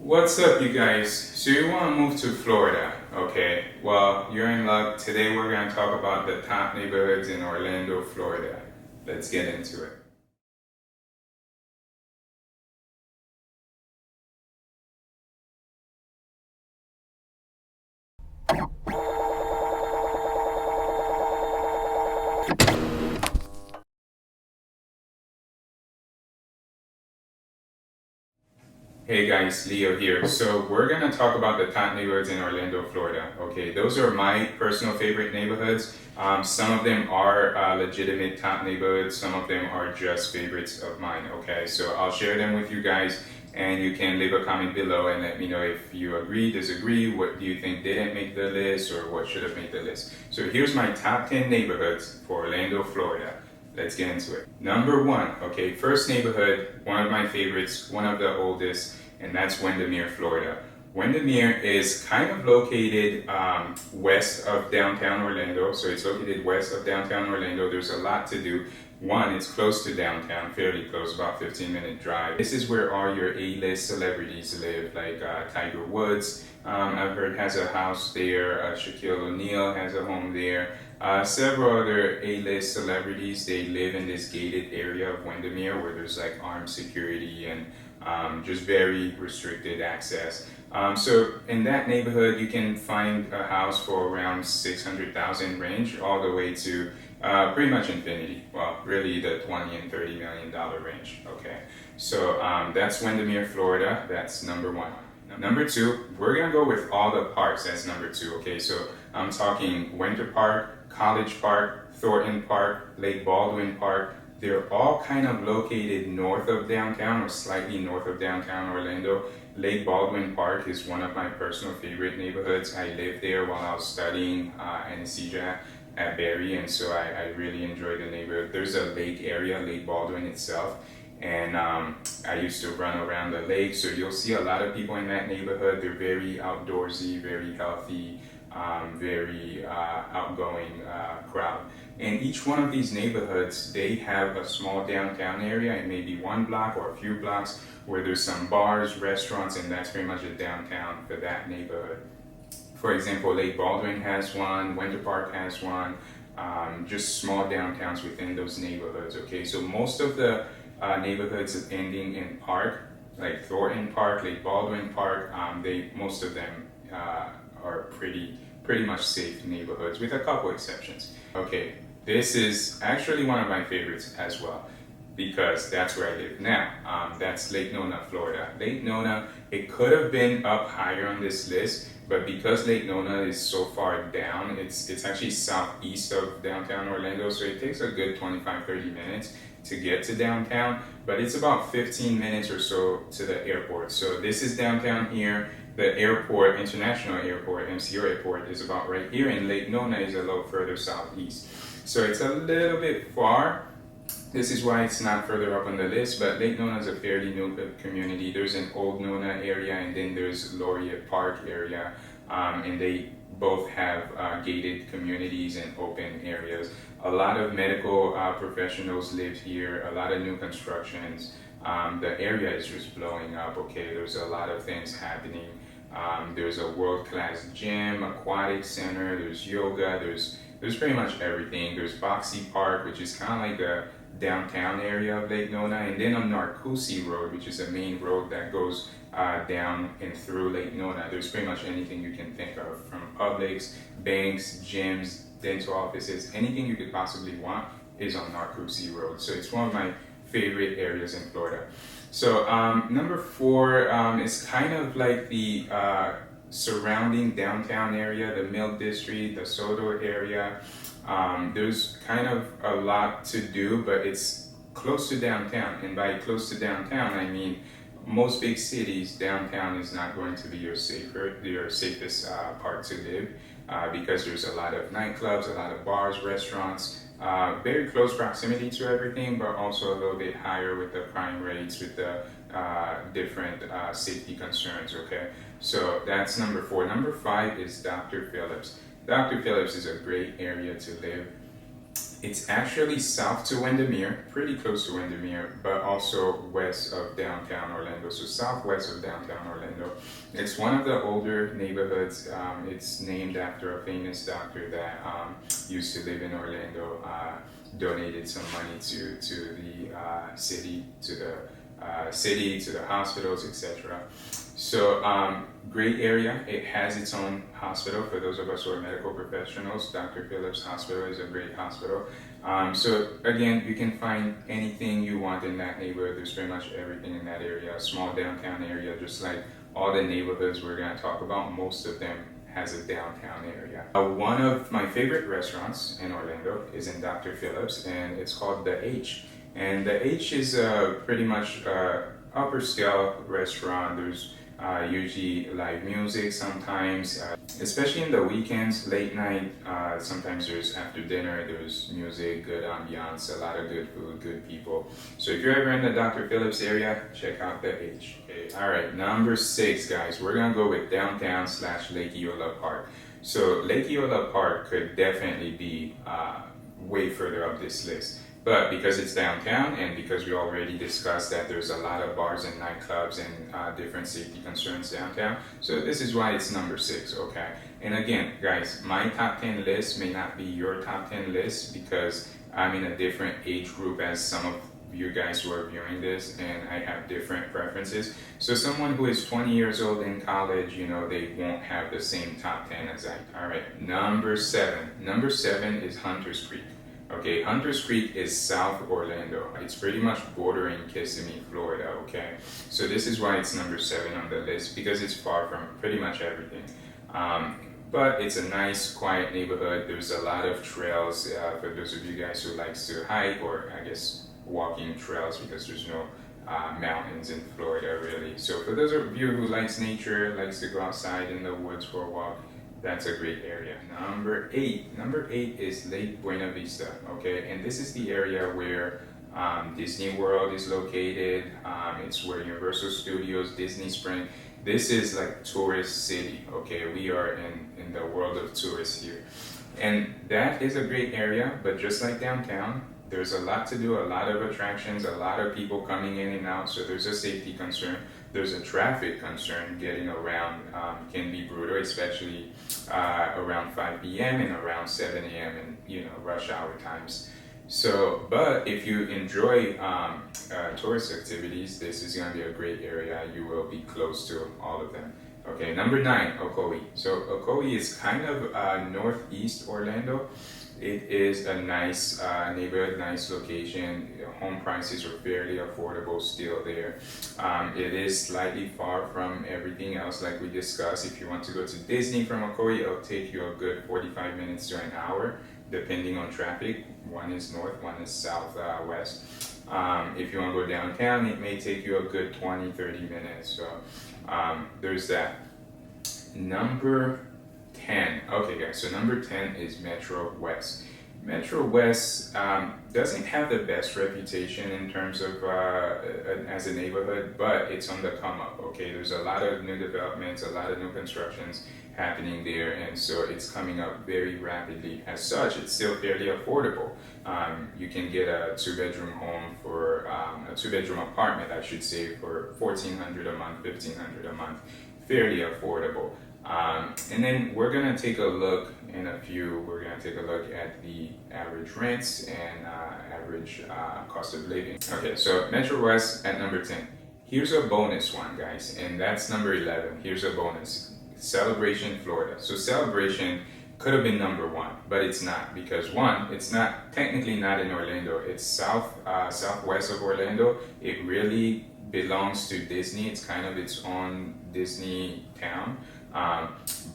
What's up, you guys? So you want to move to Florida, okay? Well, you're in luck. Today we're going to talk about the top neighborhoods in Orlando, Florida. Let's get into it. Hey guys, Leo here. So we're gonna talk about the top neighborhoods in Orlando, Florida. Okay, those are my personal favorite neighborhoods. Some of them are legitimate top neighborhoods. Some of them are just favorites of mine. Okay, so I'll share them with you guys, and you can leave a comment below and let me know if you agree, disagree. What do you think didn't make the list, or what should have made the list? So here's my top 10 neighborhoods for Orlando, Florida. Let's get into it. Number one, okay, first neighborhood, one of my favorites, one of the oldest, and that's Windermere, Florida. Windermere is kind of located west of downtown Orlando, so it's located west of downtown Orlando. There's a lot to do. One, it's close to downtown, fairly close, about 15-minute drive. This is where all your A-list celebrities live, like Tiger Woods, I've heard has a house there. Shaquille O'Neal has a home there. Several other A-list celebrities, they live in this gated area of Windermere where there's like armed security and just very restricted access. So in that neighborhood, you can find a house for around 600,000 range, all the way to pretty much infinity. Well, really the 20 and $30 million range. Okay, so that's Windermere, Florida. That's number one. Number two, we're gonna go with all the parks as number two. Okay, so I'm talking Winter Park, College Park, Thornton Park, Lake Baldwin Park. They're all kind of located north of downtown or slightly north of downtown Orlando. Lake Baldwin Park is one of my personal favorite neighborhoods. I lived there while I was studying anesthesia at Barry, and so I really enjoy the neighborhood. There's a lake area, Lake Baldwin itself, and I used to run around the lake, so you'll see a lot of people in that neighborhood. They're very outdoorsy, very healthy, very outgoing crowd. And each one of these neighborhoods, they have a small downtown area, and maybe one block or a few blocks where there's some bars, restaurants, and that's pretty much a downtown for that neighborhood. For example, Lake Baldwin has one, Winter Park has one, just small downtowns within those neighborhoods. Okay, so most of the neighborhoods ending in park, like Thornton Park, Lake Baldwin Park, most of them are pretty much safe neighborhoods, with a couple exceptions. Okay, this is actually one of my favorites as well, because that's where I live now. That's Lake Nona, Florida. Lake Nona, it could have been up higher on this list, but because Lake Nona is so far down, it's actually southeast of downtown Orlando, so it takes a good 25-30 minutes to get to downtown, but it's about 15 minutes or so to the airport. So this is downtown here. The airport, International Airport, MCO Airport, is about right here, and Lake Nona is a little further southeast. So it's a little bit far. This is why it's not further up on the list, but Lake Nona is a fairly new community. There's an Old Nona area, and then there's Laureate Park area, and they both have gated communities and open areas. A lot of medical professionals live here, a lot of new constructions. The area is just blowing up, okay? There's a lot of things happening. There's a world-class gym, aquatic center, there's yoga, there's pretty much everything. There's Boxy Park, which is kind of like the downtown area of Lake Nona, and then on Narcoossee Road, which is a main road that goes down and through Lake Nona, there's pretty much anything you can think of, from Publix, banks, gyms, dental offices, anything you could possibly want is on Narcoossee Road. So it's one of my favorite areas in Florida. So number four is kind of like the surrounding downtown area, the Milk District, the Soto area. There's kind of a lot to do, but it's close to downtown. And by close to downtown, I mean most big cities, downtown is not going to be your safest part to live, because there's a lot of nightclubs, a lot of bars, restaurants, very close proximity to everything, but also a little bit higher with the crime rates, with the different safety concerns, okay? So that's number four. Number five is Dr. Phillips. Dr. Phillips is a great area to live. It's actually south to Windermere, pretty close to Windermere, but also west of downtown Orlando, so southwest of downtown Orlando. It's one of the older neighborhoods. It's named after a famous doctor that used to live in Orlando, donated some money to the city, to the hospitals, etc. So, great area. It has its own hospital for those of us who are medical professionals. Dr. Phillips Hospital is a great hospital. So again, you can find anything you want in that neighborhood. There's pretty much everything in that area. A small downtown area, just like all the neighborhoods we're going to talk about. Most of them has a downtown area. One of my favorite restaurants in Orlando is in Dr. Phillips, and it's called The H. And The H is pretty much upper scale restaurant. There's usually live music sometimes, especially in the weekends, late night. Sometimes there's after dinner, there's music, good ambiance, a lot of good food, good people. So if you're ever in the Dr. Phillips area, check out The H. Okay. All right, number 6, guys. We're gonna go with downtown / Lake Eola Park. So Lake Eola Park could definitely be way further up this list. But because it's downtown and because we already discussed that there's a lot of bars and nightclubs and different safety concerns downtown, so this is why it's number 6, okay? And again, guys, my top 10 list may not be your top 10 list because I'm in a different age group as some of you guys who are viewing this, and I have different preferences. So someone who is 20 years old in college, you know, they won't have the same top 10 as I. All right, number 7. Number 7 is Hunters Creek. Okay, Hunters Creek is South Orlando. It's pretty much bordering Kissimmee, Florida, okay? So this is why it's number 7 on the list, because it's far from pretty much everything. But it's a nice, quiet neighborhood. There's a lot of trails for those of you guys who likes to hike, or I guess walking trails, because there's no mountains in Florida really. So for those of you who likes nature, likes to go outside in the woods for a walk, that's a great area. Number 8 is Lake Buena Vista, okay? And this is the area where Disney World is located. It's where Universal Studios, Disney Spring. This is like tourist city, okay? We are in the world of tourists here. And that is a great area, but just like downtown, there's a lot to do, a lot of attractions, a lot of people coming in and out, so there's a safety concern. There's a traffic concern. Getting around can be brutal, especially around 5 p.m. and around 7 a.m. and, you know, rush hour times. So, but if you enjoy tourist activities, this is going to be a great area. You will be close to all of them. Okay, number 9, Ocoee. So Ocoee is kind of northeast Orlando. It is a nice neighborhood, nice location. Home prices are fairly affordable still there. It is slightly far from everything else like we discussed. If you want to go to Disney from Ocoee, it'll take you a good 45 minutes to an hour, depending on traffic. One is north, one is southwest. If you want to go downtown, it may take you a good 20-30 minutes. So there's that. Number 10. Okay, guys, so number 10 is Metro West. Metro West doesn't have the best reputation in terms of as a neighborhood, but it's on the come up, okay? There's a lot of new developments, a lot of new constructions happening there, and so it's coming up very rapidly. As such, it's still fairly affordable. You can get a 2-bedroom home for, a 2-bedroom apartment, I should say, for $1,400 a month, $1,500 a month, fairly affordable. And then we're going to take a look we're going to take a look at the average rents and average cost of living. Okay, so Metro West at number 10. Here's a bonus one, guys, and that's number 11. Here's a bonus. Celebration, Florida. So Celebration could have been number 1, but it's not, because 1, it's not technically not in Orlando. It's southwest of Orlando. It really belongs to Disney. It's kind of its own Disney town.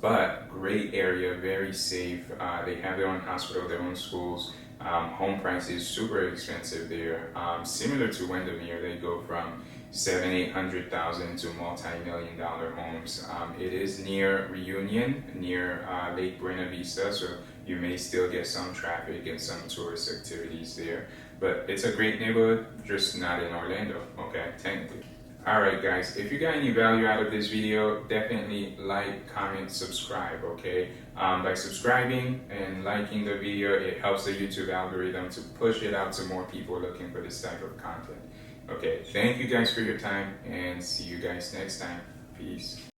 But great area, very safe. They have their own hospital, their own schools. Home prices super expensive there. Similar to Windermere, they go from $700,000-800,000 to multi-million-dollar homes. It is near Reunion, near Lake Buena Vista, so you may still get some traffic and some tourist activities there. But it's a great neighborhood, just not in Orlando, okay, technically. Alright guys, if you got any value out of this video, definitely like, comment, subscribe, okay? By subscribing and liking the video, it helps the YouTube algorithm to push it out to more people looking for this type of content. Okay, thank you guys for your time and see you guys next time. Peace.